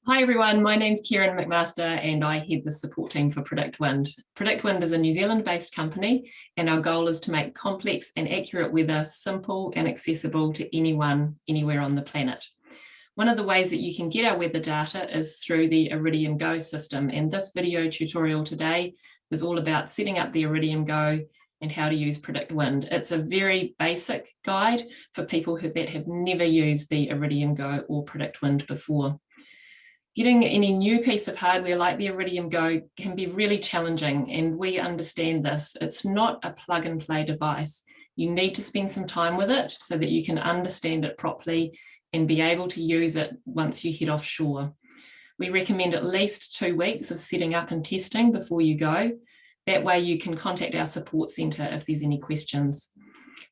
Hi everyone, my name's Kieran McMaster and I head the support team for PredictWind. PredictWind is a New Zealand-based company and our goal is to make complex and accurate weather simple and accessible to anyone, anywhere on the planet. One of the ways that you can get our weather data is through the Iridium GO system, and this video tutorial today is all about setting up the Iridium GO and how to use PredictWind. It's a very basic guide for people that have never used the Iridium GO or PredictWind before. Getting any new piece of hardware like the Iridium GO can be really challenging, and we understand this. It's not a plug and play device. You need to spend some time with it so that you can understand it properly and be able to use it once you head offshore. We recommend at least 2 weeks of setting up and testing before you go. That way you can contact our support centre if there's any questions.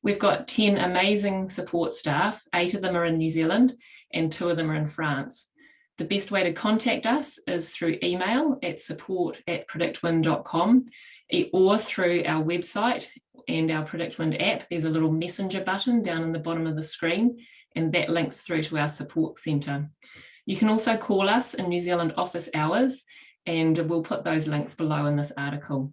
We've got 10 amazing support staff, 8 of them are in New Zealand and 2 of them are in France. The best way to contact us is through email at support@predictwind.com or through our website and our PredictWind app. There's a little messenger button down in the bottom of the screen, and that links through to our support centre. You can also call us in New Zealand office hours, and we'll put those links below in this article.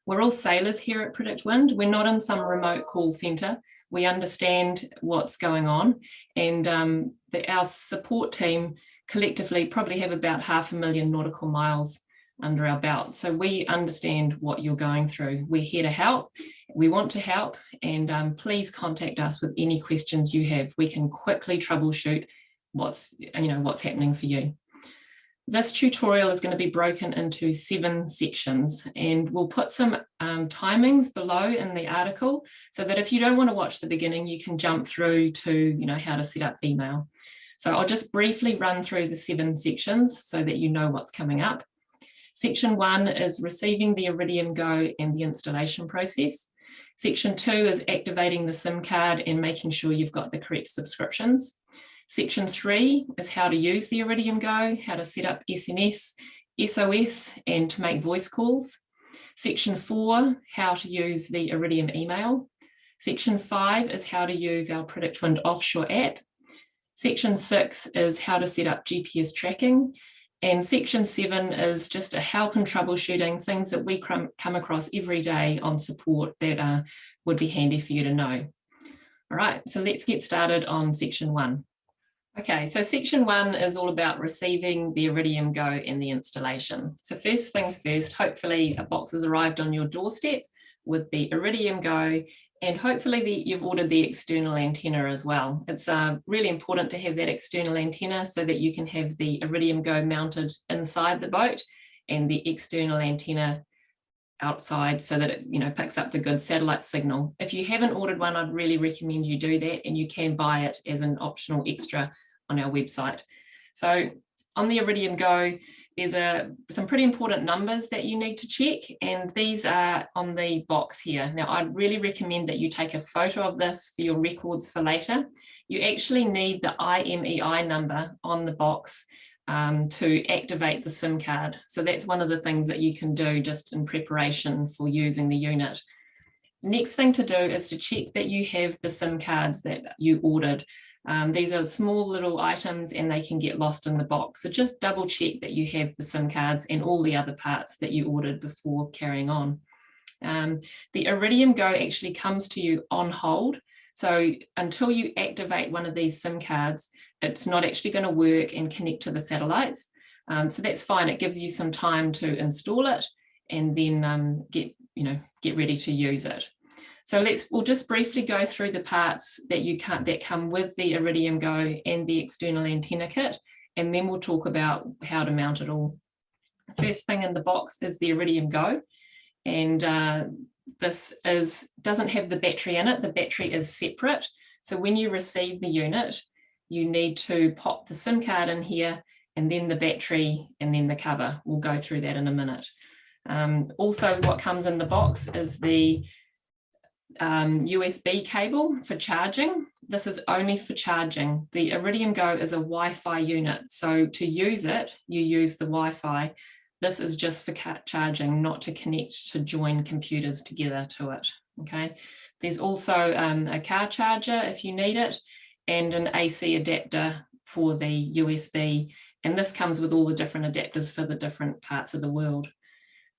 We're all sailors here at PredictWind. We're not in some remote call centre. We understand what's going on, and our support team collectively probably have about 500,000 nautical miles under our belt. So we understand what you're going through. We're here to help. We want to help, and please contact us with any questions you have. We can quickly troubleshoot what's happening for you. This tutorial is going to be broken into 7 sections, and we'll put some timings below in the article so that if you don't want to watch the beginning, you can jump through to how to set up email. So I'll just briefly run through the 7 sections so that you know what's coming up. Section 1 is receiving the Iridium GO and the installation process. Section 2 is activating the SIM card and making sure you've got the correct subscriptions. Section 3 is how to use the Iridium GO, how to set up SMS, SOS, and to make voice calls. Section 4, how to use the Iridium email. Section 5 is how to use our PredictWind Offshore App. Section 6 is how to set up GPS tracking, and Section 7 is just a help in troubleshooting, things that we come across every day on support that would be handy for you to know. All right, so let's get started on Section 1. Okay, so Section 1 is all about receiving the Iridium GO and the installation. So first things first, hopefully a box has arrived on your doorstep with the Iridium GO, and hopefully you've ordered the external antenna as well. It's really important to have that external antenna so that you can have the Iridium GO mounted inside the boat and the external antenna outside so that it picks up the good satellite signal. If you haven't ordered one, I'd really recommend you do that, and you can buy it as an optional extra on our website. So on the Iridium GO, there's some pretty important numbers that you need to check, and these are on the box here. Now, I'd really recommend that you take a photo of this for your records for later. You actually need the IMEI number on the box to activate the SIM card. So that's one of the things that you can do just in preparation for using the unit. Next thing to do is to check that you have the SIM cards that you ordered. These are small little items and they can get lost in the box. So just double check that you have the SIM cards and all the other parts that you ordered before carrying on. The Iridium GO actually comes to you on hold. So until you activate one of these SIM cards, it's not actually going to work and connect to the satellites. So that's fine. It gives you some time to install it and then get ready to use it. So we'll just briefly go through the parts that come with the Iridium GO and the external antenna kit, and then we'll talk about how to mount it all. First thing in the box is the Iridium GO, and this doesn't have the battery in it. The battery is separate. So when you receive the unit, you need to pop the SIM card in here, and then the battery, and then the cover. We'll go through that in a minute. Also, what comes in the box is the USB cable for charging. This is only for charging. The Iridium GO is a Wi-Fi unit, so to use it, you use the Wi-Fi. This is just for charging, not to connect to join computers together to it. Okay. There's also a car charger if you need it, and an AC adapter for the USB And this comes with all the different adapters for the different parts of the world.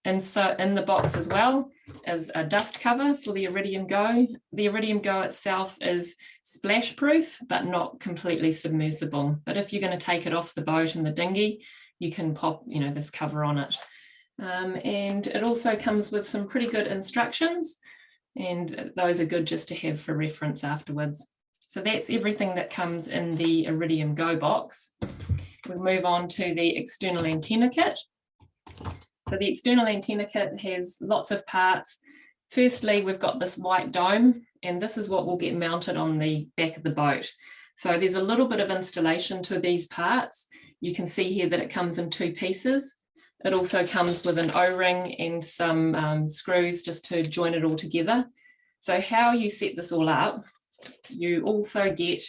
And so in the box as well is a dust cover for the Iridium GO. The Iridium GO itself is splash proof, but not completely submersible. But if you're going to take it off the boat in the dinghy, you can pop, this cover on it. And it also comes with some pretty good instructions, and those are good just to have for reference afterwards. So that's everything that comes in the Iridium GO box. We move on to the external antenna kit. So the external antenna kit has lots of parts. Firstly, we've got this white dome, and this is what will get mounted on the back of the boat. So there's a little bit of installation to these parts. You can see here that it comes in 2 pieces. It also comes with an O-ring and some screws just to join it all together. So how you set this all up, you also get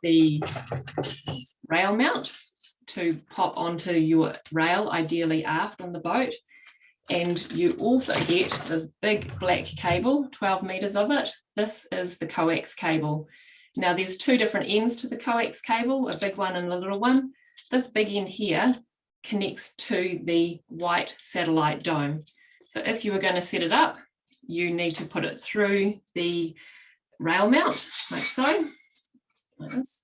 the rail mount to pop onto your rail, ideally aft on the boat. And you also get this big black cable, 12 meters of it. This is the coax cable. Now there's 2 different ends to the coax cable, a big one and a little one. This big end here connects to the white satellite dome. So if you were going to set it up, you need to put it through the rail mount, like so. Like this.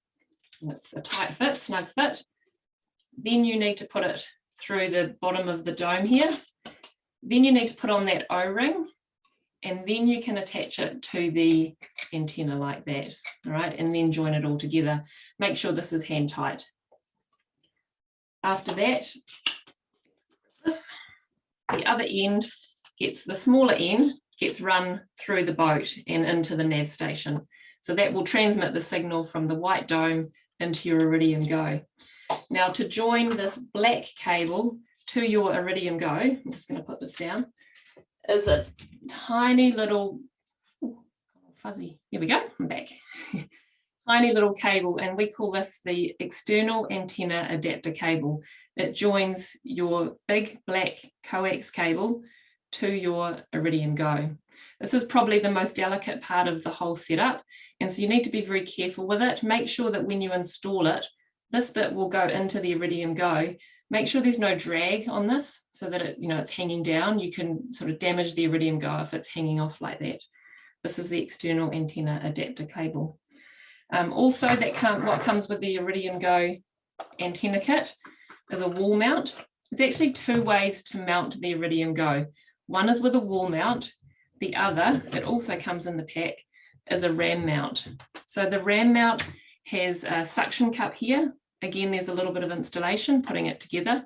And it's a tight fit, snug fit. Then you need to put it through the bottom of the dome here. Then you need to put on that O-ring, and then you can attach it to the antenna like that, all right? And then join it all together. Make sure this is hand tight. After that, the other end the smaller end gets run through the boat and into the nav station. So that will transmit the signal from the white dome into your Iridium GO. Now to join this black cable to your Iridium GO, I'm just going to put this down, is a tiny little, fuzzy, here we go, I'm back. Tiny little cable, and we call this the external antenna adapter cable. It joins your big black coax cable to your Iridium GO. This is probably the most delicate part of the whole setup, and so you need to be very careful with it. Make sure that when you install it, this bit will go into the Iridium GO. Make sure there's no drag on this so that it's hanging down. You can sort of damage the Iridium GO if it's hanging off like that. This is the external antenna adapter cable. Also, what comes with the Iridium GO antenna kit is a wall mount. It's actually 2 ways to mount the Iridium GO. One is with a wall mount. The other, it also comes in the pack, is a ram mount. So the ram mount has a suction cup here. Again, there's a little bit of installation putting it together.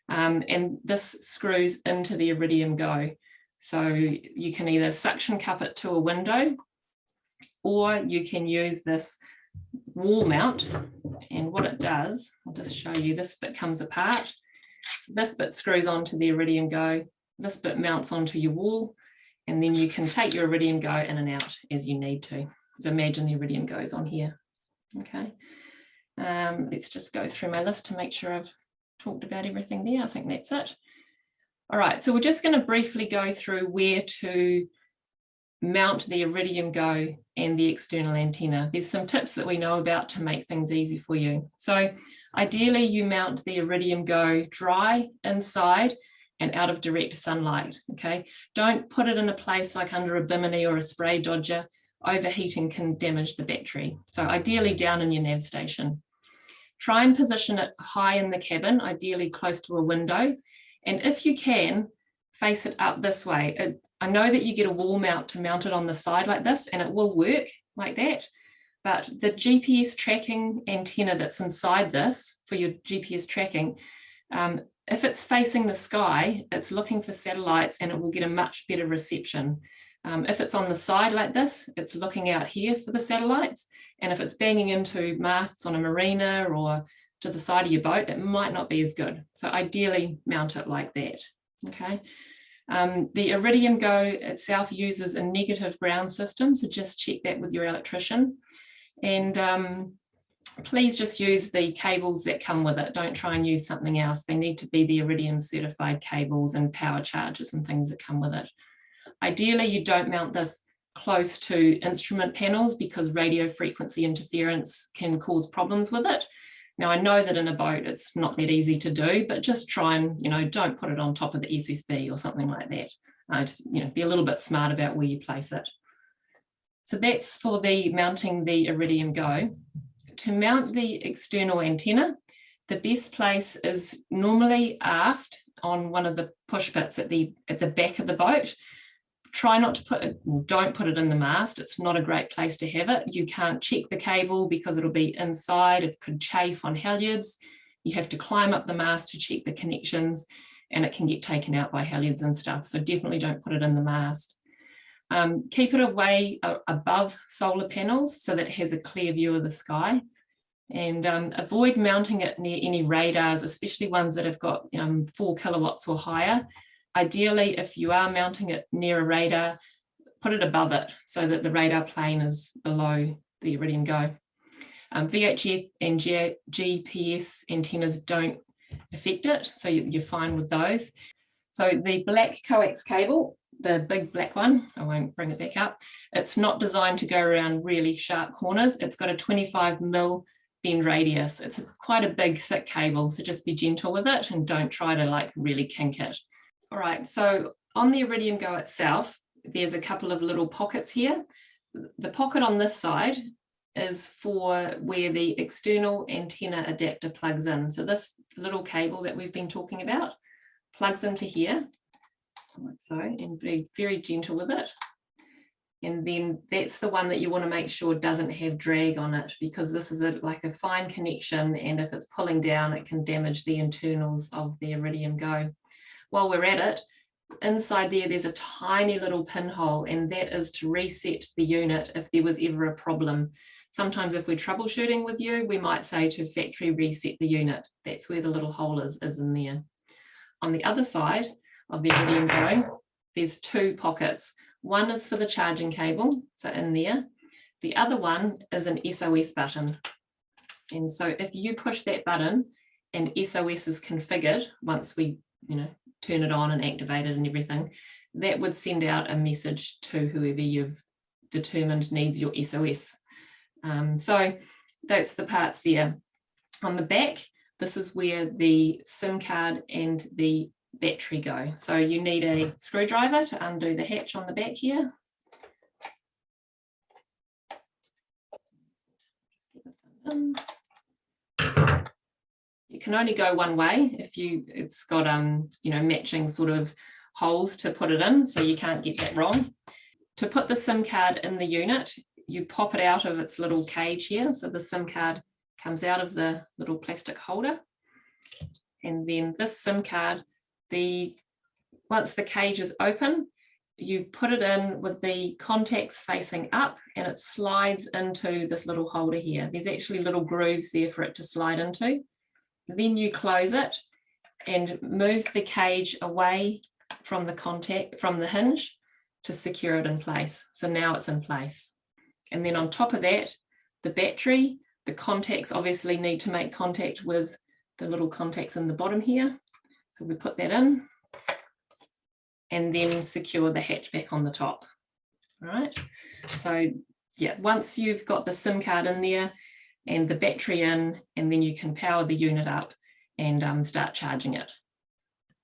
And this screws into the Iridium GO. So you can either suction cup it to a window, or you can use this wall mount. And what it does, I'll just show you, this bit comes apart. So this bit screws onto the Iridium GO, this bit mounts onto your wall, and then you can take your Iridium GO in and out as you need to. So imagine the Iridium GO's on here. Okay, let's just go through my list to make sure I've talked about everything there. I think that's it. All right, so we're just going to briefly go through where to mount the Iridium GO and the external antenna. There's some tips that we know about to make things easy for you. So ideally you mount the Iridium GO dry inside and out of direct sunlight, okay? Don't put it in a place like under a bimini or a spray dodger. Overheating can damage the battery. So ideally down in your nav station. Try and position it high in the cabin, ideally close to a window. And if you can, face it up this way. I know that you get a wall mount to mount it on the side like this, and it will work like that. But the GPS tracking antenna that's inside this for your GPS tracking, if it's facing the sky, it's looking for satellites and it will get a much better reception. If it's on the side like this, it's looking out here for the satellites. And if it's banging into masts on a marina or to the side of your boat, it might not be as good. So ideally mount it like that, okay? The Iridium GO itself uses a negative ground system, so just check that with your electrician. And please just use the cables that come with it. Don't try and use something else. They need to be the Iridium certified cables and power chargers and things that come with it. Ideally, you don't mount this close to instrument panels because radio frequency interference can cause problems with it. Now, I know that in a boat, it's not that easy to do, but just try and, don't put it on top of the SSB or something like that. Just, be a little bit smart about where you place it. So that's for the mounting the Iridium GO. To mount the external antenna, the best place is normally aft on one of the push bits at the back of the boat. Try not to put it, don't put it in the mast. It's not a great place to have it. You can't check the cable because it'll be inside. It could chafe on halyards. You have to climb up the mast to check the connections, and it can get taken out by halyards and stuff. So definitely don't put it in the mast. Keep it away above solar panels so that it has a clear view of the sky. And avoid mounting it near any radars, especially ones that have got 4 kilowatts or higher. Ideally, if you are mounting it near a radar, put it above it so that the radar plane is below the Iridium GO. VHF and GPS antennas don't affect it, so you're fine with those. So the black coax cable, the big black one, I won't bring it back up, it's not designed to go around really sharp corners. It's got a 25 mil bend radius. It's quite a big, thick cable, so just be gentle with it and don't try to really kink it. All right, so on the Iridium GO itself, there's a couple of little pockets here. The pocket on this side is for where the external antenna adapter plugs in. So this little cable that we've been talking about plugs into here, like so, and be very gentle with it. And then that's the one that you want to make sure doesn't have drag on it, because this is like a fine connection, and if it's pulling down, it can damage the internals of the Iridium GO. While we're at it, inside there's a tiny little pinhole, and that is to reset the unit if there was ever a problem. Sometimes if we're troubleshooting with you, we might say to factory reset the unit. That's where the little hole is in there. On the other side of the Iridium GO, there's 2 pockets. One is for the charging cable, so in there. The other one is an SOS button. And so if you push that button and SOS is configured, once we turn it on and activate it and everything, that would send out a message to whoever you've determined needs your SOS. So that's the parts there. On the back, this is where the SIM card and the battery go. So you need a screwdriver to undo the hatch on the back here. You can only go one way if it's got matching sort of holes to put it in, so you can't get that wrong. To put the SIM card in the unit, you pop it out of its little cage here. So the SIM card comes out of the little plastic holder. And then this SIM card, once the cage is open, you put it in with the contacts facing up, and it slides into this little holder here. There's actually little grooves there for it to slide into. Then you close it and move the cage away from the hinge to secure it in place. So now it's in place. And then on top of that, the battery, the contacts obviously need to make contact with the little contacts in the bottom here. So we put that in and then secure the hatch back on the top. All right. So yeah, once you've got the SIM card in there and the battery in, and then you can power the unit up and start charging it.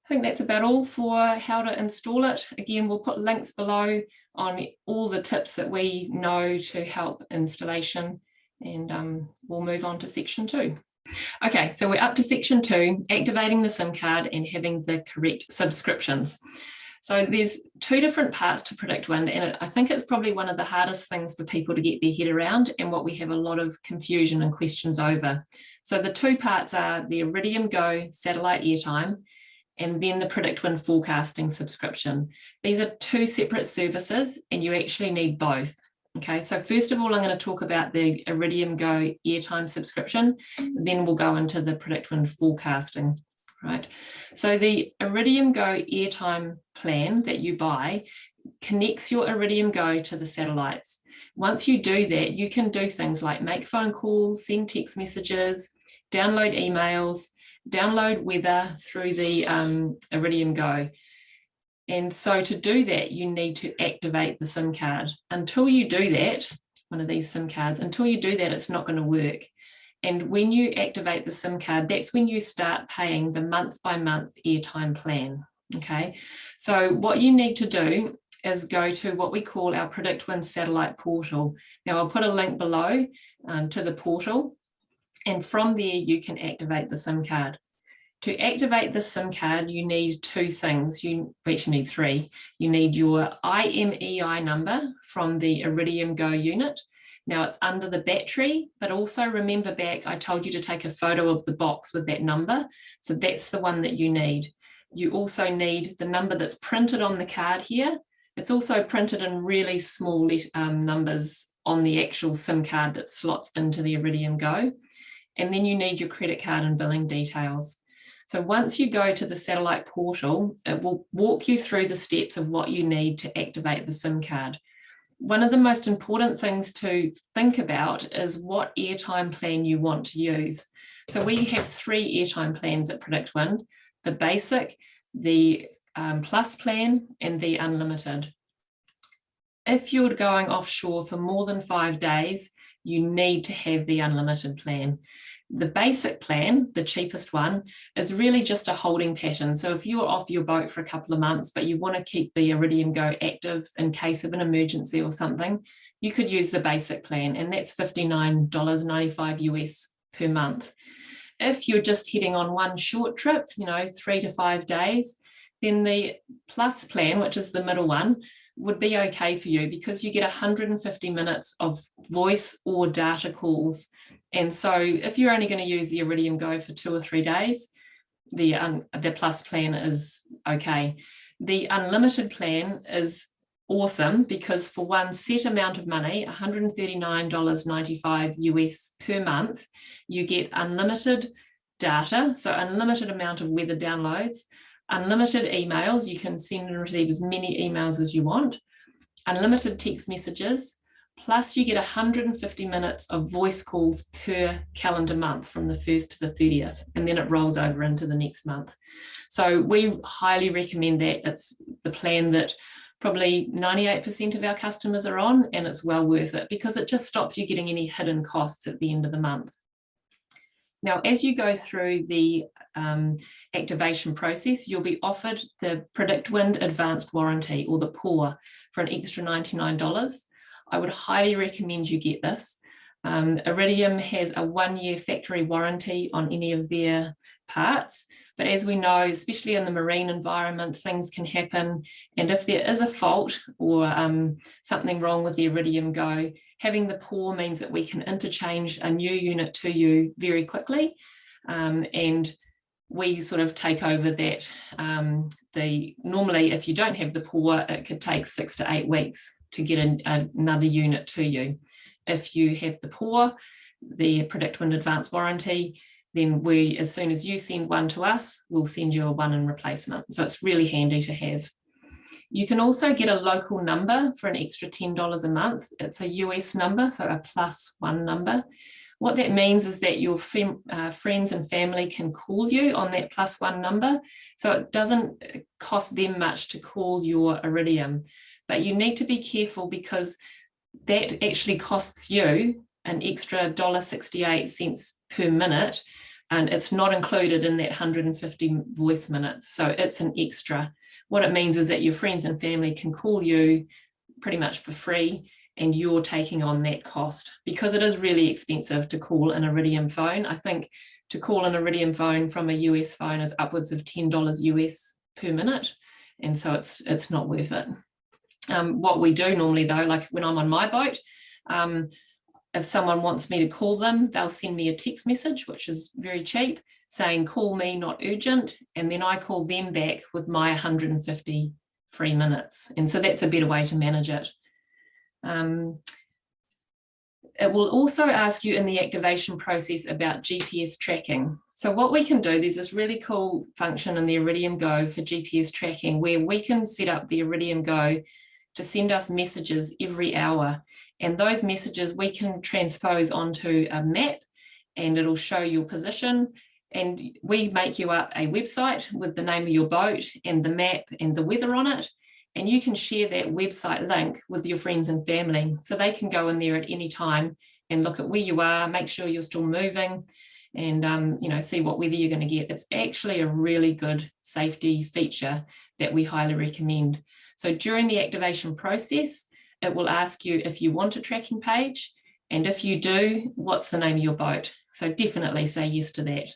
I think that's about all for how to install it. Again, we'll put links below on all the tips that we know to help installation, and we'll move on to section 2. Okay, so we're up to section 2, activating the SIM card and having the correct subscriptions. So there's 2 different parts to PredictWind, and I think it's probably one of the hardest things for people to get their head around, and what we have a lot of confusion and questions over. So the 2 parts are the Iridium GO satellite airtime, and then the PredictWind forecasting subscription. These are 2 separate services, and you actually need both. Okay, so first of all, I'm going to talk about the Iridium GO airtime subscription, then we'll go into the PredictWind forecasting. Right, so the Iridium GO airtime plan that you buy connects your Iridium GO to the satellites. Once you do that, you can do things like make phone calls, send text messages, download emails, download weather through the Iridium GO. And so to do that, you need to activate the SIM card. Until you do that, one of these SIM cards, until you do that, it's not going to work. And when you activate the SIM card, that's when you start paying the month-by-month airtime plan, okay? So what you need to do is go to what we call our PredictWind satellite portal. Now I'll put a link below to the portal, and from there you can activate the SIM card. To activate the SIM card, you need two things. You actually need three. You need your IMEI number from the Iridium GO unit. Now it's under the battery, but also remember back, I told you to take a photo of the box with that number. So that's the one that you need. You also need the number that's printed on the card here. It's also printed in really small numbers on the actual SIM card that slots into the Iridium GO. And then you need your credit card and billing details. So once you go to the satellite portal, it will walk you through the steps of what you need to activate the SIM card. One of the most important things to think about is what airtime plan you want to use. So we have 3 airtime plans at PredictWind: the basic, the plus plan, and the unlimited. If you're going offshore for more than 5 days, you need to have the unlimited plan. The basic plan, the cheapest one, is really just a holding pattern. So if you're off your boat for a couple of months, but you want to keep the Iridium GO active in case of an emergency or something, you could use the basic plan, and that's $59.95 US per month. If you're just heading on one short trip, 3 to 5 days, then the plus plan, which is the middle one, would be okay for you because you get 150 minutes of voice or data calls. And so if you're only going to use the Iridium GO for 2 or 3 days, the plus plan is okay. The unlimited plan is awesome because for one set amount of money, $139.95 US per month, you get unlimited data, so unlimited amount of weather downloads, unlimited emails. You can send and receive as many emails as you want, unlimited text messages, plus you get 150 minutes of voice calls per calendar month from the 1st to the 30th, and then it rolls over into the next month. So we highly recommend that. It's the plan that probably 98% of our customers are on, and it's well worth it because it just stops you getting any hidden costs at the end of the month. Now, as you go through the activation process, you'll be offered the PredictWind Advanced Warranty, or the POR, for an extra $99. I would highly recommend you get this. Iridium has a 1-year factory warranty on any of their parts, but as we know, especially in the marine environment, things can happen. And if there is a fault or something wrong with the Iridium GO, having the POR means that we can interchange a new unit to you very quickly. And we sort of take over that. Normally, if you don't have the POR, it could take 6 to 8 weeks to get another unit to you. If you have the POR, the PredictWind Advanced Warranty, then as soon as you send one to us, we'll send you a one in replacement. So it's really handy to have. You can also get a local number for an extra $10 a month. It's a US number, so a +1 number. What that means is that your friends and family can call you on that +1 number. So it doesn't cost them much to call your Iridium. But you need to be careful because that actually costs you an extra $1.68 per minute, and it's not included in that 150 voice minutes. So it's an extra. What it means is that your friends and family can call you pretty much for free, and you're taking on that cost because it is really expensive to call an Iridium phone. I think to call an Iridium phone from a US phone is upwards of $10 US per minute. And so it's not worth it. What we do normally though, like when I'm on my boat, if someone wants me to call them, they'll send me a text message, which is very cheap, saying call me, not urgent. And then I call them back with my 150 free minutes. And so that's a better way to manage it. It will also ask you in the activation process about GPS tracking. So what we can do, there's this really cool function in the Iridium GO for GPS tracking where we can set up the Iridium GO to send us messages every hour. And those messages we can transpose onto a map and it'll show your position. And we make you up a website with the name of your boat and the map and the weather on it. And you can share that website link with your friends and family so they can go in there at any time and look at where you are, make sure you're still moving, and you know, see what weather you're going to get. It's actually a really good safety feature that we highly recommend. So during the activation process, it will ask you if you want a tracking page, and if you do, what's the name of your boat? So definitely say yes to that.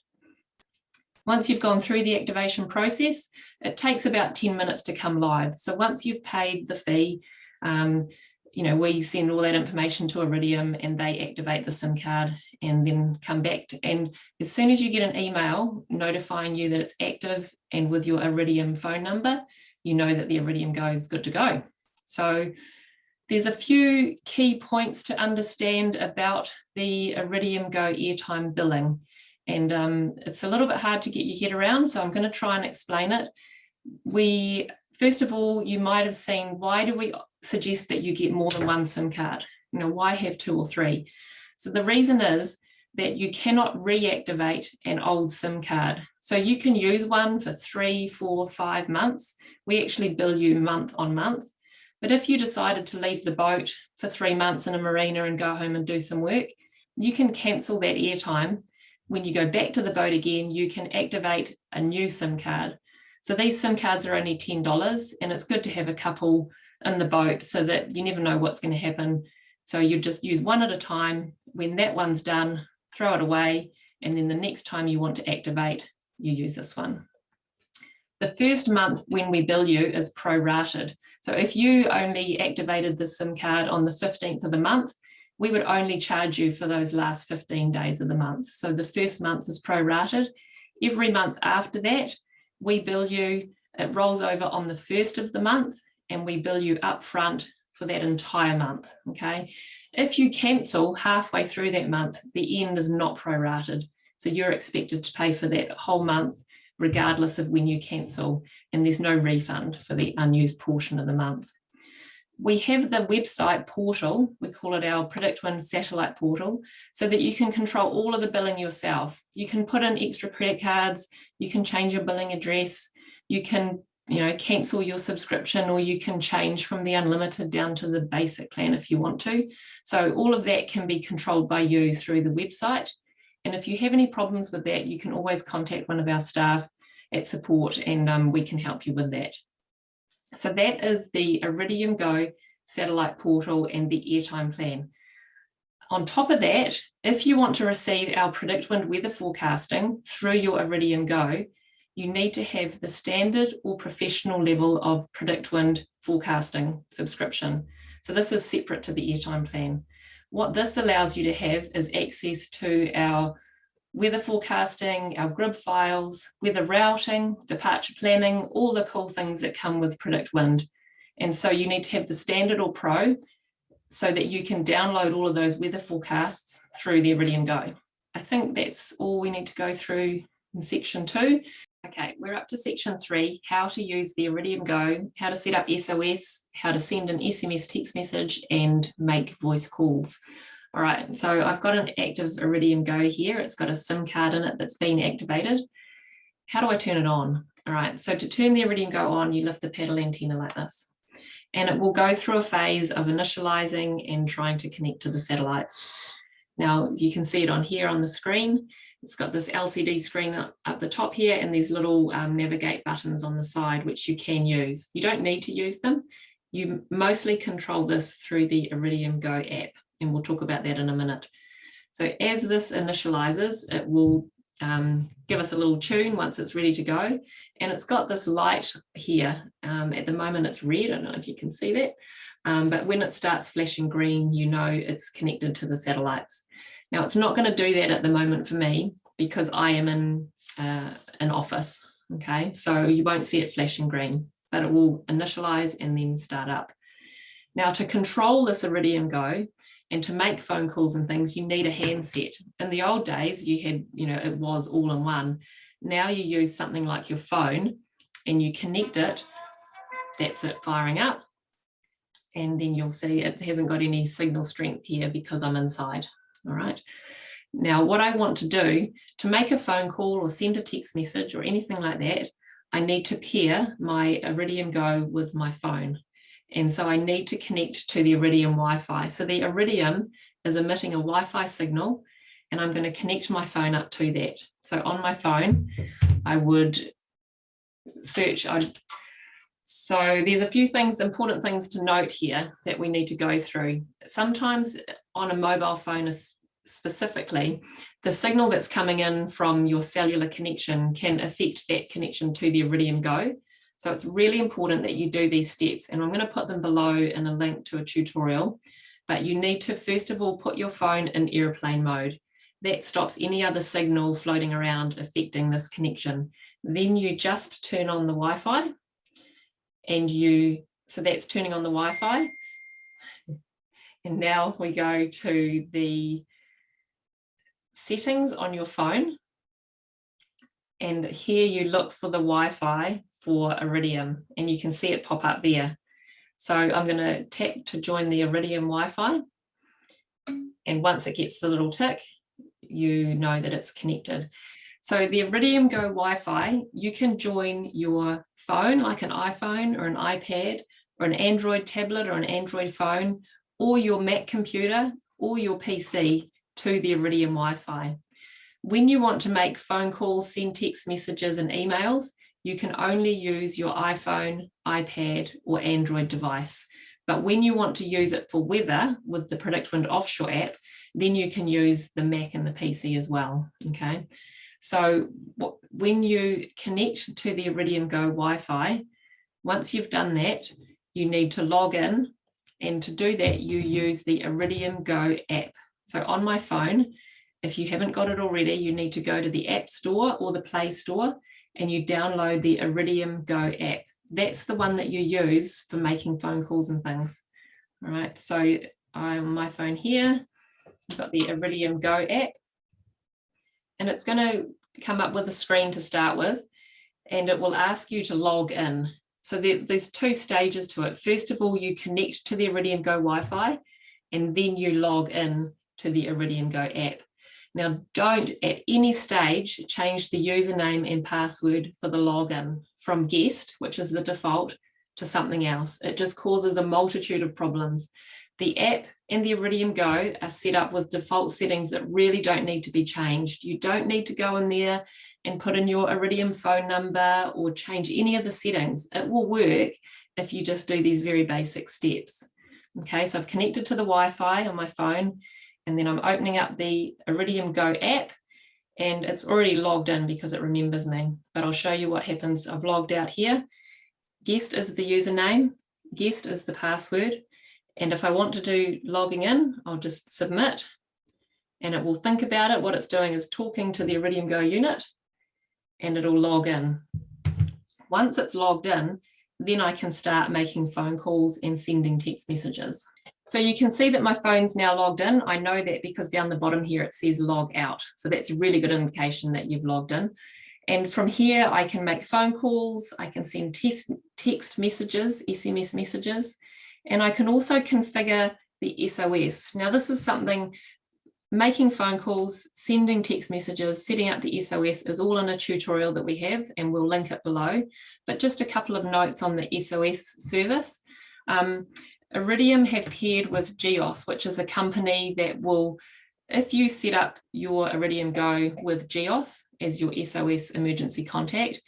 Once you've gone through the activation process, it takes about 10 minutes to come live. So once you've paid the fee, you know, we send all that information to Iridium and they activate the SIM card and then come back to, and as soon as you get an email notifying you that it's active and with your Iridium phone number, you know that the Iridium GO is good to go. So there's a few key points to understand about the Iridium GO airtime billing. And it's a little bit hard to get your head around, so I'm going to try and explain it. First of all, you might have seen, why do we suggest that you get more than one SIM card? You know, why have 2 or 3? So the reason is that you cannot reactivate an old SIM card. So you can use one for 3, 4, 5 months. We actually bill you month on month. But if you decided to leave the boat for 3 months in a marina and go home and do some work, you can cancel that airtime. When you go back to the boat again, you can activate a new SIM card. So these SIM cards are only $10, and it's good to have a couple in the boat so that you never know what's going to happen. So you just use one at a time. When that one's done, throw it away, and then the next time you want to activate, you use this one. The first month when we bill you is prorated. So if you only activated the SIM card on the 15th of the month, we would only charge you for those last 15 days of the month. So the first month is prorated. Every month after that, we bill you, it rolls over on the 1st of the month, and we bill you up front for that entire month, okay? If you cancel halfway through that month, the end is not prorated. So you're expected to pay for that whole month, regardless of when you cancel, and there's no refund for the unused portion of the month. We have the website portal, we call it our PredictWind satellite portal, so that you can control all of the billing yourself. You can put in extra credit cards, you can change your billing address, you can, you know, cancel your subscription, or you can change from the unlimited down to the basic plan if you want to. So all of that can be controlled by you through the website. And if you have any problems with that, you can always contact one of our staff at support, and we can help you with that. So that is the Iridium GO satellite portal and the airtime plan. On top of that, if you want to receive our PredictWind weather forecasting through your Iridium GO, you need to have the standard or professional level of PredictWind forecasting subscription. So this is separate to the airtime plan. What this allows you to have is access to our weather forecasting, our grid files, weather routing, departure planning, all the cool things that come with PredictWind. And so you need to have the standard or pro so that you can download all of those weather forecasts through the Iridium GO. I think that's all we need to go through in section 2. Okay, we're up to section 3, how to use the Iridium GO, how to set up SOS, how to send an SMS text message, and make voice calls. All right, so I've got an active Iridium GO here. It's got a SIM card in it that's been activated. How do I turn it on? All right, so to turn the Iridium GO on, you lift the paddle antenna like this, and it will go through a phase of initializing and trying to connect to the satellites. Now, you can see it on here on the screen. It's got this LCD screen up the top here, and these little navigate buttons on the side, which you can use. You don't need to use them. You mostly control this through the Iridium GO app, and we'll talk about that in a minute. So as this initializes, it will give us a little tune once it's ready to go. And it's got this light here. At the moment it's red, I don't know if you can see that. But when it starts flashing green, you know it's connected to the satellites. Now it's not going to do that at the moment for me because I am in an office, okay? So you won't see it flashing green, but it will initialize and then start up. Now to control this Iridium GO, and to make phone calls and things, you need a handset. In the old days, you had, you know, it was all in one. Now you use something like your phone and you connect it, that's it firing up. And then you'll see it hasn't got any signal strength here because I'm inside, all right? Now, what I want to do to make a phone call or send a text message or anything like that, I need to pair my Iridium GO with my phone. And so I need to connect to the Iridium Wi-Fi. So the Iridium is emitting a Wi-Fi signal, and I'm going to connect my phone up to that. So on my phone, I would search. So there's a few things, important things to note here that we need to go through. Sometimes on a mobile phone specifically, the signal that's coming in from your cellular connection can affect that connection to the Iridium GO. So it's really important that you do these steps, and I'm going to put them below in a link to a tutorial. But you need to, first of all, put your phone in airplane mode. That stops any other signal floating around affecting this connection. Then you just turn on the Wi-Fi, and so that's turning on the Wi-Fi. And now we go to the settings on your phone. And here you look for the Wi-Fi for Iridium, and you can see it pop up there. So I'm going to tap to join the Iridium Wi-Fi. And once it gets the little tick, you know that it's connected. So the Iridium GO Wi-Fi, you can join your phone, like an iPhone or an iPad or an Android tablet or an Android phone, or your Mac computer or your PC to the Iridium Wi-Fi. When you want to make phone calls, send text messages and emails, you can only use your iPhone, iPad or Android device. But when you want to use it for weather with the PredictWind Offshore App, then you can use the Mac and the PC as well, okay? So when you connect to the Iridium GO Wi-Fi, once you've done that, you need to log in, and to do that, you use the Iridium GO app. So on my phone, if you haven't got it already, you need to go to the App Store or the Play Store, and you download the Iridium GO app. That's the one that you use for making phone calls and things. All right, so I'm on my phone here, I've got the Iridium GO app, and it's going to come up with a screen to start with, and it will ask you to log in. So there's two stages to it. First of all, you connect to the Iridium GO Wi-Fi, and then you log in to the Iridium GO app. Now, don't at any stage change the username and password for the login from guest, which is the default, to something else. It just causes a multitude of problems. The app and the Iridium GO are set up with default settings that really don't need to be changed. You don't need to go in there and put in your Iridium phone number or change any of the settings. It will work if you just do these very basic steps. Okay, so I've connected to the Wi-Fi on my phone, and then I'm opening up the Iridium GO app, and it's already logged in because it remembers me, but I'll show you what happens. I've logged out here. Guest is the username, guest is the password, and if I want to do logging in, I'll just submit, and it will think about it. What it's doing is talking to the Iridium GO unit, and it'll log in. Once it's logged in, then I can start making phone calls and sending text messages. So you can see that my phone's now logged in. I know that because down the bottom here it says log out. So that's a really good indication that you've logged in. And from here I can make phone calls, I can send text messages, SMS messages, and I can also configure the SOS. Now this is something, making phone calls, sending text messages, setting up the SOS is all in a tutorial that we have, and we'll link it below. But just a couple of notes on the SOS service. Iridium have paired with GEOS, which is a company that will, if you set up your Iridium GO with GEOS as your SOS emergency contact,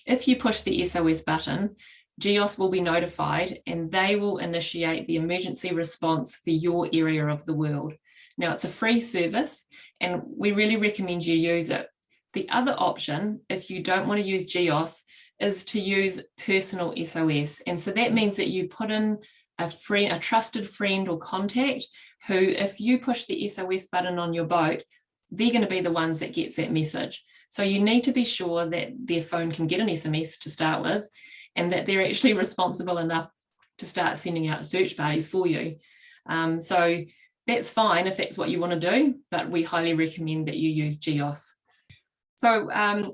if you push the SOS button, GEOS will be notified and they will initiate the emergency response for your area of the world. Now, it's a free service and we really recommend you use it. The other option, if you don't want to use GEOS, is to use personal SOS. And so that means that you put in a trusted friend or contact who, if you push the SOS button on your boat, they're going to be the ones that gets that message. So you need to be sure that their phone can get an SMS to start with, and that they're actually responsible enough to start sending out search parties for you. So that's fine if that's what you want to do, but we highly recommend that you use GEOS. So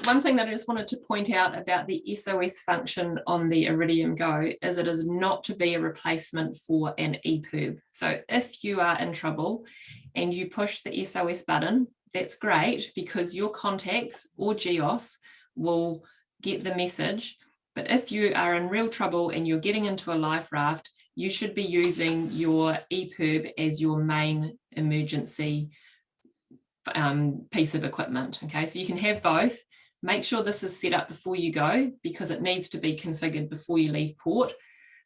one thing that I just wanted to point out about the SOS function on the Iridium GO is it is not to be a replacement for an EPIRB. So if you are in trouble and you push the SOS button, that's great because your contacts or GEOS will get the message. But if you are in real trouble and you're getting into a life raft, you should be using your EPIRB as your main emergency piece of equipment. Okay, so you can have both. Make sure this is set up before you go, because it needs to be configured before you leave port,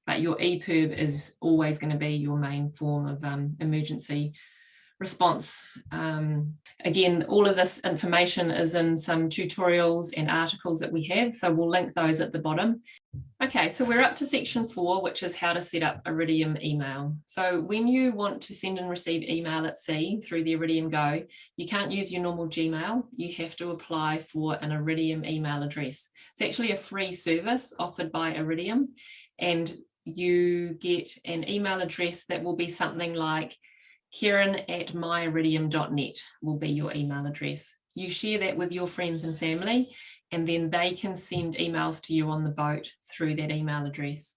but your EPIRB is always going to be your main form of emergency response. Again, all of this information is in some tutorials and articles that we have, so we'll link those at the bottom. Okay, so we're up to section 4, which is how to set up Iridium email. So when you want to send and receive email at sea through the Iridium GO, you can't use your normal Gmail. You have to apply for an Iridium email address. It's actually a free service offered by Iridium, and you get an email address that will be something like Karen@myiridium.net will be your email address. You share that with your friends and family, and then they can send emails to you on the boat through that email address.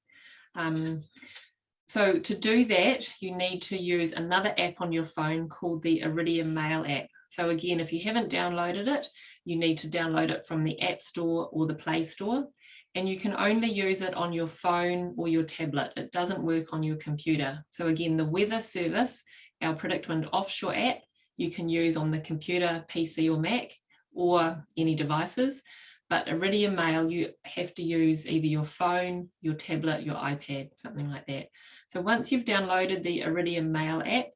So to do that, you need to use another app on your phone called the Iridium Mail app. So again, if you haven't downloaded it, you need to download it from the App Store or the Play Store, and you can only use it on your phone or your tablet. It doesn't work on your computer. So again, the weather service, our PredictWind Offshore App, you can use on the computer, PC or Mac, or any devices. But Iridium Mail, you have to use either your phone, your tablet, your iPad, something like that. So once you've downloaded the Iridium Mail app,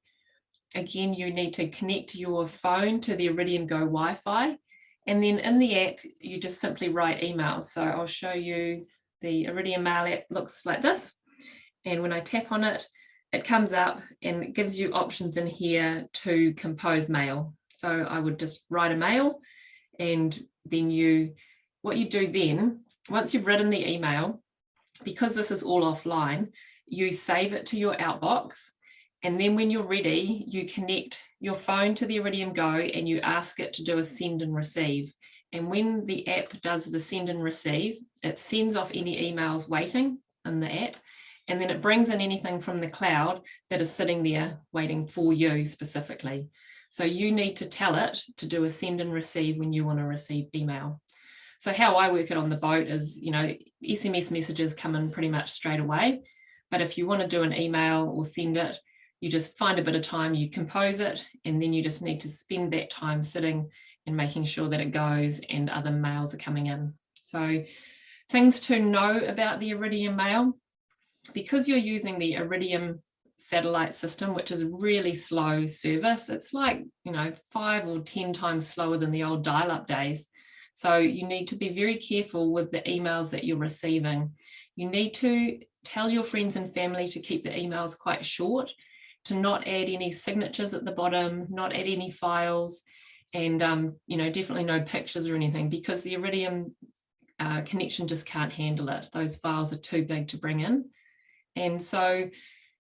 again, you need to connect your phone to the Iridium GO Wi-Fi. And then in the app, you just simply write emails. So I'll show you the Iridium Mail app looks like this. And when I tap on it, it comes up and it gives you options in here to compose mail. So I would just write a mail, and then what you do then, once you've written the email, because this is all offline, you save it to your outbox. And then when you're ready, you connect your phone to the Iridium GO and you ask it to do a send and receive. And when the app does the send and receive, it sends off any emails waiting in the app. And then it brings in anything from the cloud that is sitting there waiting for you specifically. So you need to tell it to do a send and receive when you want to receive email. So how I work it on the boat is, SMS messages come in pretty much straight away. But if you want to do an email or send it, you just find a bit of time, you compose it, and then you just need to spend that time sitting and making sure that it goes and other mails are coming in. So things to know about the Iridium Mail. Because you're using the Iridium satellite system, which is a really slow service, it's like 5 or 10 times slower than the old dial-up days. So you need to be very careful with the emails that you're receiving. You need to tell your friends and family to keep the emails quite short, to not add any signatures at the bottom, not add any files, and definitely no pictures or anything, because the Iridium connection just can't handle it. Those files are too big to bring in. And so,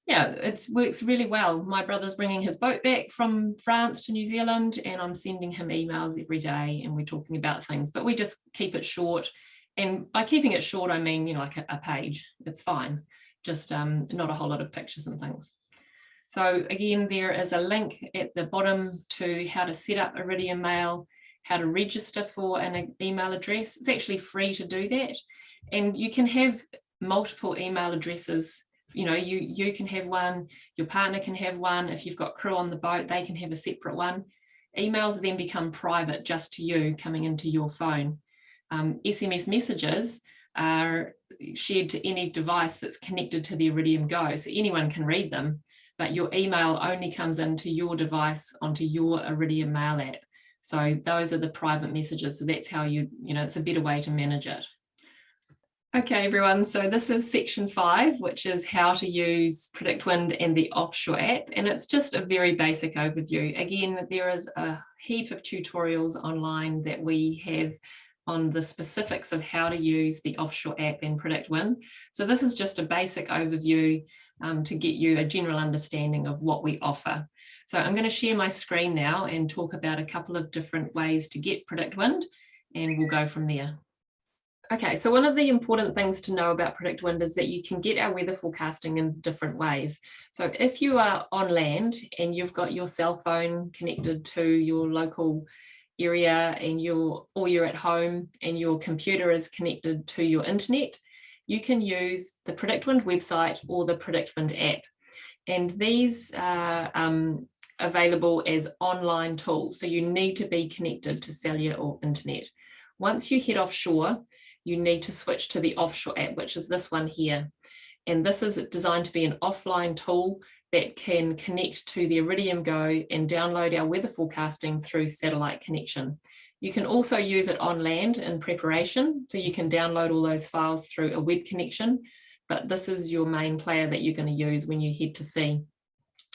yeah, it works really well. My brother's bringing his boat back from France to New Zealand, and I'm sending him emails every day, and we're talking about things, but we just keep it short. And by keeping it short, I mean, like a page, it's fine. Just not a whole lot of pictures and things. So again, there is a link at the bottom to how to set up Iridium Mail, how to register for an email address. It's actually free to do that. And you can have multiple email addresses. You can have one, your partner can have one. If you've got crew on the boat, they can have a separate one. Emails then become private just to you coming into your phone. SMS messages are shared to any device that's connected to the Iridium GO, so anyone can read them, but your email only comes into your device onto your Iridium Mail app. So those are the private messages. So that's how it's a better way to manage it. Okay, everyone, so this is section 5, which is how to use PredictWind and the Offshore app, and it's just a very basic overview. Again, there is a heap of tutorials online that we have on the specifics of how to use the Offshore app and PredictWind. So this is just a basic overview to get you a general understanding of what we offer. So I'm going to share my screen now and talk about a couple of different ways to get PredictWind, and we'll go from there. Okay, so one of the important things to know about PredictWind is that you can get our weather forecasting in different ways. So if you are on land and you've got your cell phone connected to your local area, and you're at home and your computer is connected to your internet, you can use the PredictWind website or the PredictWind app. And these are available as online tools. So you need to be connected to cellular or internet. Once you head offshore, you need to switch to the offshore app, which is this one here. And this is designed to be an offline tool that can connect to the Iridium GO and download our weather forecasting through satellite connection. You can also use it on land in preparation, so you can download all those files through a web connection, but this is your main player that you're going to use when you head to sea.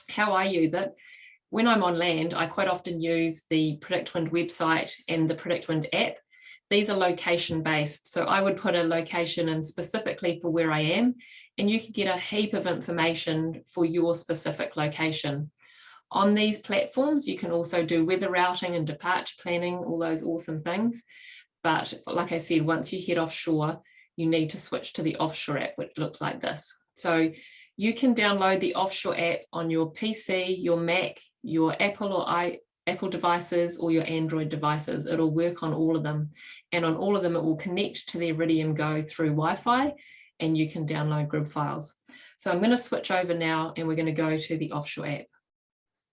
How I use it, when I'm on land, I quite often use the PredictWind website and the PredictWind app. These are location-based, so I would put a location in specifically for where I am, and you can get a heap of information for your specific location. On these platforms, you can also do weather routing and departure planning, all those awesome things. But like I said, once you head offshore, you need to switch to the offshore app, which looks like this. So you can download the offshore app on your PC, your Mac, your Apple devices, or your Android devices. It'll work on all of them. And on all of them, it will connect to the Iridium GO through Wi-Fi, and you can download grid files. So I'm going to switch over now, and we're going to go to the offshore app.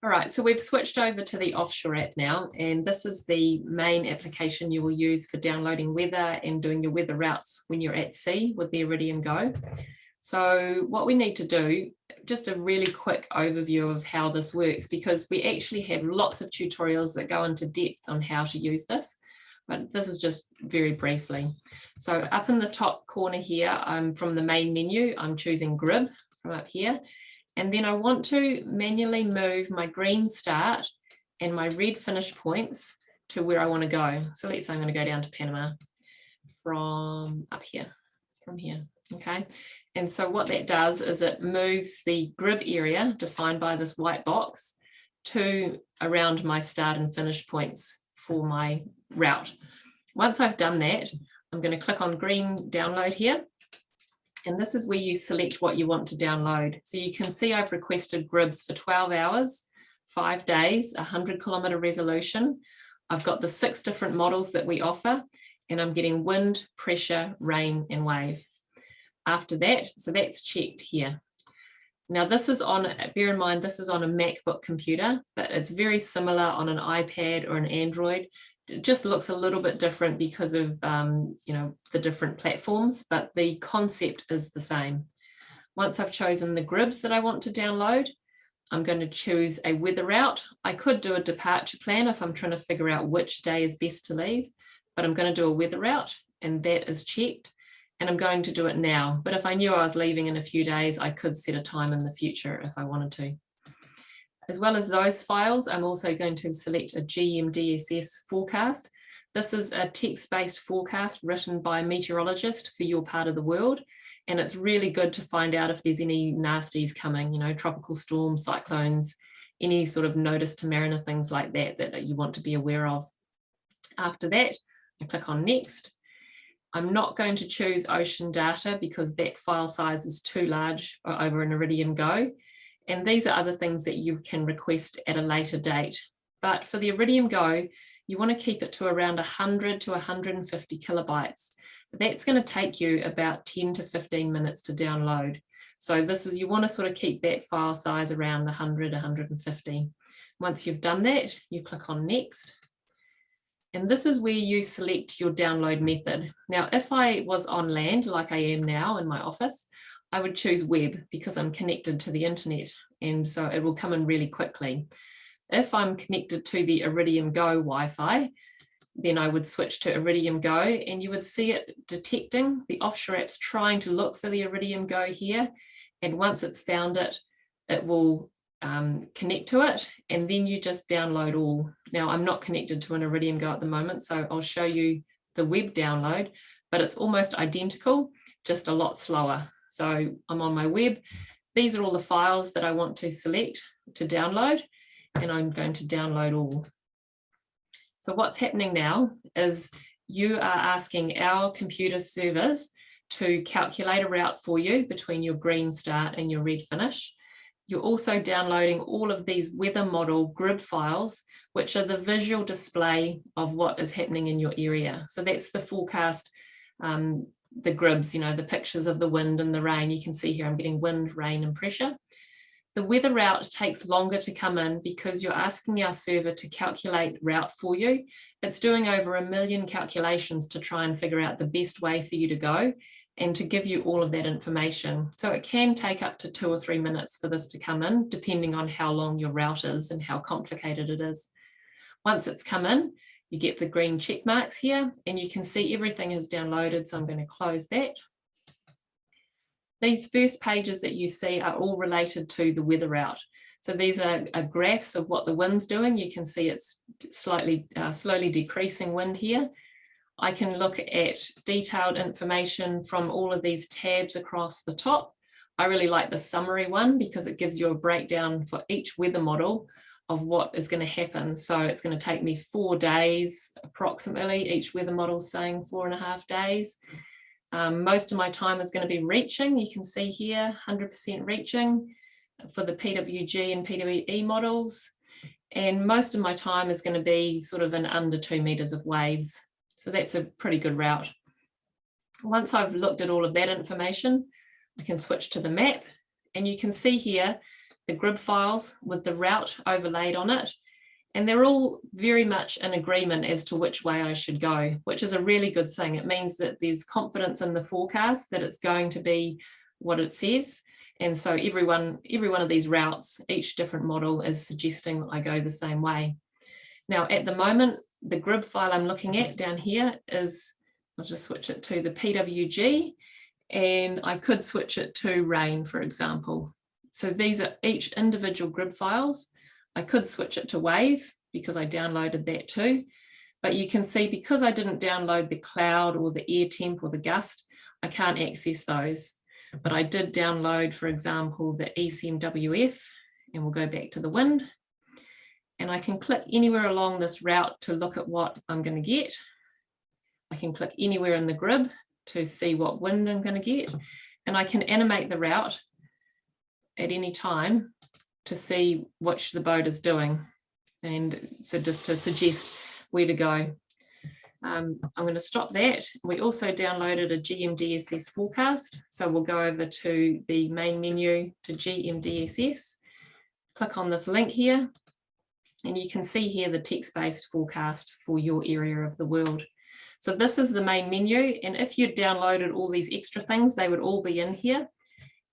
All right, so we've switched over to the offshore app now, and this is the main application you will use for downloading weather and doing your weather routes when you're at sea with the Iridium GO. So what we need to do, just a really quick overview of how this works, because we actually have lots of tutorials that go into depth on how to use this, but this is just very briefly. So up in the top corner here, from the main menu, I'm choosing grid from up here. And then I want to manually move my green start and my red finish points to where I want to go. So let's say I'm going to go down to Panama from up here, from here, okay? And so what that does is it moves the grid area defined by this white box to around my start and finish points for my route. Once I've done that, I'm going to click on green download here. And this is where you select what you want to download. So you can see I've requested grids for 12 hours, 5 days, 100-kilometer resolution. I've got the 6 different models that we offer, and I'm getting wind, pressure, rain, and wave. After that, so that's checked here. Now this is on, bear in mind, this is on a MacBook computer, but it's very similar on an iPad or an Android. It just looks a little bit different because of the different platforms, but the concept is the same. Once I've chosen the grids that I want to download, I'm going to choose a weather route. I could do a departure plan if I'm trying to figure out which day is best to leave, but I'm going to do a weather route, and that is checked, and I'm going to do it now. But if I knew I was leaving in a few days, I could set a time in the future if I wanted to. As well as those files, I'm also going to select a GMDSS forecast. This is a text-based forecast written by a meteorologist for your part of the world. And it's really good to find out if there's any nasties coming, tropical storms, cyclones, any sort of notice to mariner, things like that, that you want to be aware of. After that, I click on next. I'm not going to choose ocean data because that file size is too large over an Iridium GO. And these are other things that you can request at a later date. But for the Iridium GO, you want to keep it to around 100 to 150 kilobytes. That's going to take you about 10 to 15 minutes to download. So you want to sort of keep that file size around 100, 150. Once you've done that, you click on next. And this is where you select your download method. Now, if I was on land, like I am now in my office, I would choose web because I'm connected to the internet, and so it will come in really quickly. If I'm connected to the Iridium GO Wi-Fi, then I would switch to Iridium GO, and you would see it detecting the offshore apps trying to look for the Iridium GO here. And once it's found it, it will connect to it, and then you just download all. Now, I'm not connected to an Iridium GO at the moment, so I'll show you the web download, but it's almost identical, just a lot slower. So I'm on my web. These are all the files that I want to select to download, and I'm going to download all. So what's happening now is you are asking our computer servers to calculate a route for you between your green start and your red finish. You're also downloading all of these weather model grid files, which are the visual display of what is happening in your area. So that's the forecast the grids, you know, the pictures of the wind and the rain. You can see here I'm getting wind, rain, and pressure. The weather route takes longer to come in because you're asking our server to calculate route for you. It's doing over 1 million calculations to try and figure out the best way for you to go and to give you all of that information. So it can take up to 2 or 3 minutes for this to come in, depending on how long your route is and how complicated it is. Once it's come in, you get the green check marks here, and you can see everything is downloaded. So I'm going to close that. These first pages that you see are all related to the weather route. So these are graphs of what the wind's doing. You can see it's slowly decreasing wind here. I can look at detailed information from all of these tabs across the top. I really like the summary one because it gives you a breakdown for each weather model of what is going to happen. So it's going to take me 4 days approximately. Each weather model is saying 4.5 days. Most of my time is going to be reaching. You can see here 100% reaching for the PWG and PWE models. And most of my time is going to be sort of in under 2 meters of waves. So that's a pretty good route. Once I've looked at all of that information, I can switch to the map, and you can see here the grid files with the route overlaid on it. And they're all very much in agreement as to which way I should go, which is a really good thing. It means that there's confidence in the forecast that it's going to be what it says. And so every one of these routes, each different model is suggesting I go the same way. Now, at the moment, the grid file I'm looking at down here is, I'll just switch it to the PWG, and I could switch it to rain, for example. So these are each individual grid files. I could switch it to wave because I downloaded that too. But you can see because I didn't download the cloud or the air temp or the gust, I can't access those. But I did download, for example, the ECMWF, and we'll go back to the wind. And I can click anywhere along this route to look at what I'm going to get. I can click anywhere in the grid to see what wind I'm going to get. And I can animate the route at any time to see which the boat is doing. And so just to suggest where to go. I'm going to stop that. We also downloaded a GMDSS forecast. So we'll go over to the main menu to GMDSS. Click on this link here. And you can see here the text-based forecast for your area of the world. So this is the main menu. And if you'd downloaded all these extra things, they would all be in here.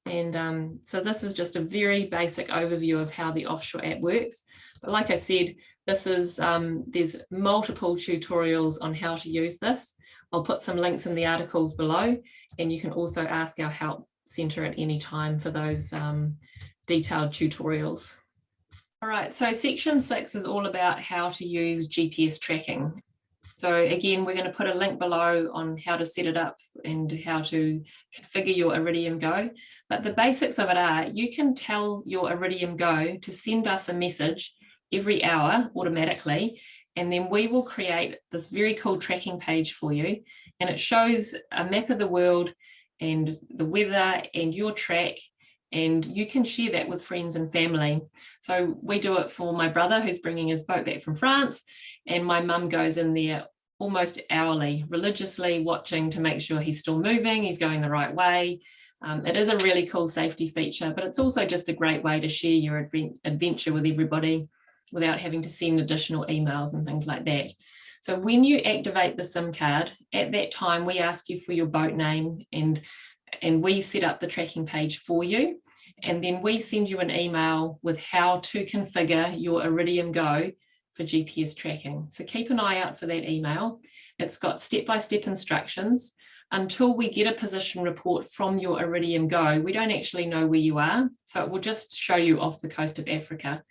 And so this is just a very basic overview of how the offshore app works. But like I said, this is there's multiple tutorials on how to use this. I'll put some links in the articles below, and you can also ask our help center at any time for those detailed tutorials. All right, so section 6 is all about how to use GPS tracking. So again, we're going to put a link below on how to set it up and how to configure your Iridium GO. But the basics of it are, you can tell your Iridium GO to send us a message every hour automatically, and then we will create this very cool tracking page for you. And it shows a map of the world and the weather and your track, and you can share that with friends and family. So we do it for my brother who's bringing his boat back from France, and my mum goes in there almost hourly, religiously watching to make sure he's still moving, he's going the right way. It is a really cool safety feature, but it's also just a great way to share your adventure with everybody without having to send additional emails and things like that. So when you activate the SIM card, at that time we ask you for your boat name, and we set up the tracking page for you. And then we send you an email with how to configure your Iridium GO for GPS tracking. So keep an eye out for that email. It's got step-by-step instructions. Until we get a position report from your Iridium GO, we don't actually know where you are. So it will just show you off the coast of Africa.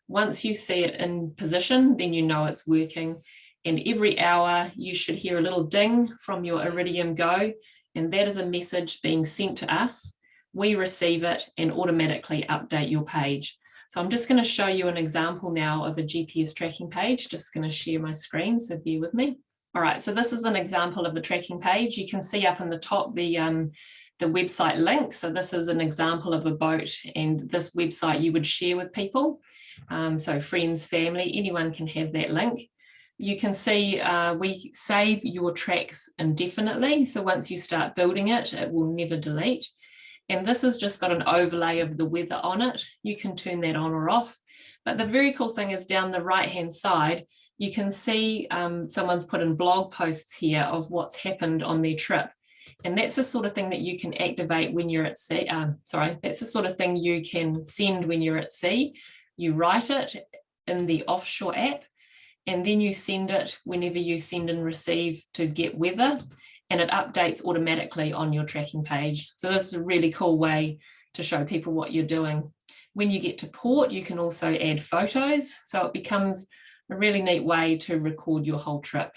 Once you see it in position, then you know it's working. And every hour you should hear a little ding from your Iridium GO, and that is a message being sent to us. We receive it and automatically update your page. So I'm just going to show you an example now of a GPS tracking page. Just going to share my screen, so bear with me. All right, so this is an example of a tracking page. You can see up in the top the website link. So this is an example of a boat, and this website you would share with people. So friends, family, anyone can have that link. You can see we save your tracks indefinitely. So once you start building it, it will never delete. And this has just got an overlay of the weather on it. You can turn that on or off. But the very cool thing is down the right-hand side, you can see someone's put in blog posts here of what's happened on their trip. And that's the sort of thing that you can activate when you're at sea. That's the sort of thing you can send when you're at sea. You write it in the Offshore app, and then you send it whenever you send and receive to get weather, and it updates automatically on your tracking page. So this is a really cool way to show people what you're doing. When you get to port, you can also add photos. So it becomes a really neat way to record your whole trip.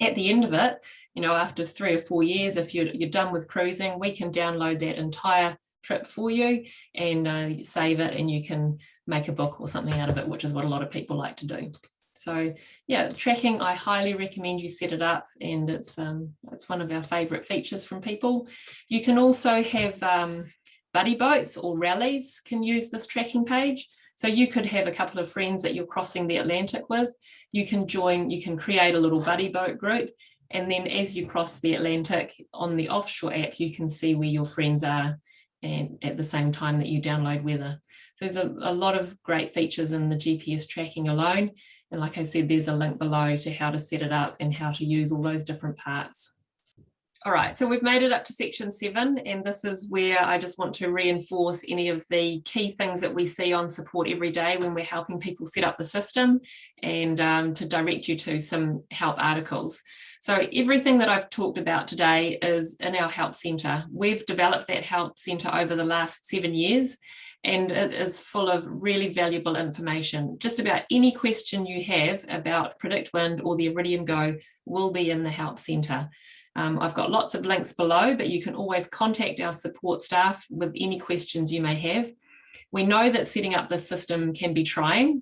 At the end of it, after 3 or 4 years, if you're done with cruising, we can download that entire trip for you and save it, and you can make a book or something out of it, which is what a lot of people like to do. So yeah, tracking, I highly recommend you set it up, and it's one of our favorite features from people. You can also have buddy boats or rallies can use this tracking page. So you could have a couple of friends that you're crossing the Atlantic with. You can create a little buddy boat group, and then as you cross the Atlantic on the Offshore app, you can see where your friends are, and at the same time that you download weather. So there's a lot of great features in the GPS tracking alone. And like I said, there's a link below to how to set it up and how to use all those different parts. All right, so we've made it up to section 7, and this is where I just want to reinforce any of the key things that we see on support every day when we're helping people set up the system, and to direct you to some help articles. So everything that I've talked about today is in our help centre. We've developed that help centre over the last 7 years, and it is full of really valuable information. Just about any question you have about PredictWind or the Iridium GO will be in the help centre. I've got lots of links below, but you can always contact our support staff with any questions you may have. We know that setting up this system can be trying.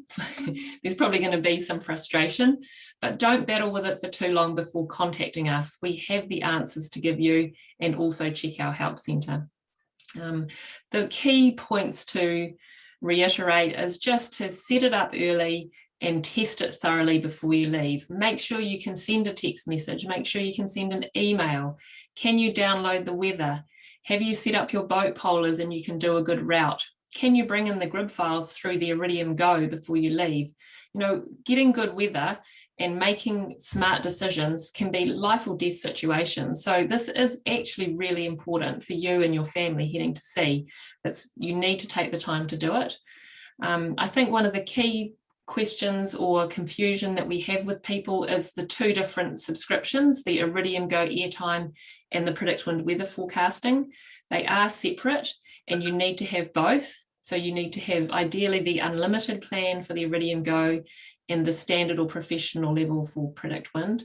There's probably going to be some frustration, but don't battle with it for too long before contacting us. We have the answers to give you, and also check our help centre. The key points to reiterate is just to set it up early and test it thoroughly before you leave. Make sure you can send a text message. Make sure you can send an email. Can you download the weather? Have you set up your boat polars and you can do a good route? Can you bring in the grid files through the Iridium GO before you leave? Getting good weather and making smart decisions can be life or death situations. So this is actually really important for you and your family heading to sea. You need to take the time to do it. I think one of the key questions or confusion that we have with people is the 2 different subscriptions, the Iridium GO airtime and the PredictWind weather forecasting. They are separate, and you need to have both. So you need to have ideally the unlimited plan for the Iridium GO and the standard or professional level for PredictWind.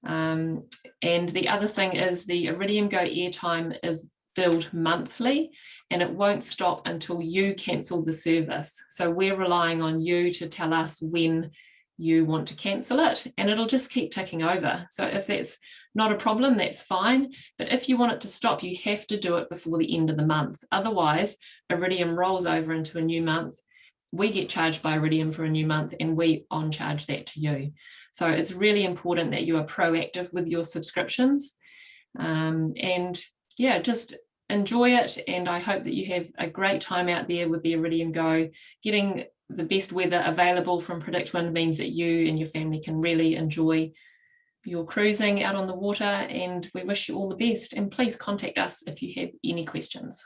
And the other thing is the Iridium GO airtime is billed monthly, and it won't stop until you cancel the service. So we're relying on you to tell us when you want to cancel it, and it'll just keep ticking over. So if that's not a problem, that's fine. But if you want it to stop, you have to do it before the end of the month. Otherwise, Iridium rolls over into a new month. We get charged by Iridium for a new month, and we on charge that to you. So it's really important that you are proactive with your subscriptions. And yeah, just enjoy it. And I hope that you have a great time out there with the Iridium GO. Getting the best weather available from PredictWind means that you and your family can really enjoy your cruising out on the water, and we wish you all the best. And please contact us if you have any questions.